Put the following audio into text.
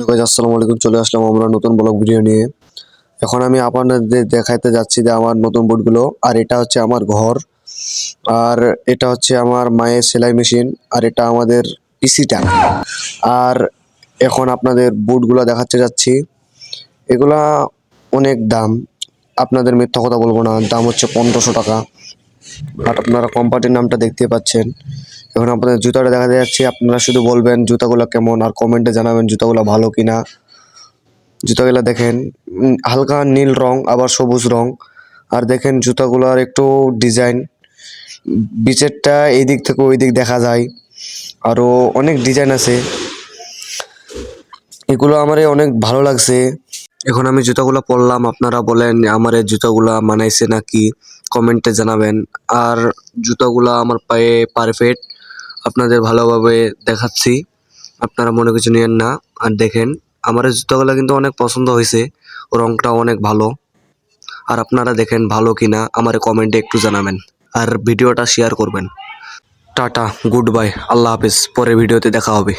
Guys আসসালামু আলাইকুম, চলে আসলাম আমরা নতুন ব্লগ ভিডিও নিয়ে। এখন আমি আপনাদের দেখাইতে যাচ্ছি যে আমার নতুন বুটগুলো, আর এটা হচ্ছে আমার ঘর, আর এটা হচ্ছে আমার মায়ের সেলাই মেশিন, আর এটা আমাদের পিসিটা। আর এখন আপনাদের বুটগুলো দেখাতে যাচ্ছি। এগুলা অনেক দাম, আপনাদের মিথ্যা কথা বলবো না, দাম হচ্ছে 1500 টাকা। আর আপনারা কোম্পানির নামটা দেখতে পাচ্ছেন। এখন আপনাদের জুতাটা দেখাতে যাচ্ছি, আপনারা শুধু বলবেন জুতাগুলো কেমন, আর কমেন্টে জানাবেন জুতাগুলো ভালো কিনা। জুতাগুলা দেখেন, হালকা নীল রং আবার সবুজ রং। আর দেখেন জুতাগুলার একটু ডিজাইন, বিচেরটা এই দিক থেকে ওই দিক দেখা যায়, আরো অনেক ডিজাইন আছে। এগুলো আমারে অনেক ভালো লাগছে। এখন আমি জুতাগুলা পরলাম, আপনারা বলেন আমার এই জুতাগুলা মানাইছে নাকি, কমেন্টে জানাবেন। আর জুতাগুলা আমার পায়ে পারফেক্ট, আপনাদের ভালোভাবে দেখাচ্ছি, আপনারা মনে কিছু নিয়েন না। আর দেখেন আমার এই জুতাগুলা কিন্তু অনেক পছন্দ হয়েছে, রংটা অনেক ভালো। আর আপনারা দেখেন ভালো কিনা আমার কমেন্টে একটু জানাবেন, আর ভিডিওটা শেয়ার করবেন। টাটা, গুড বাই, আল্লাহ হাফিজ, পরের ভিডিওতে দেখা হবে।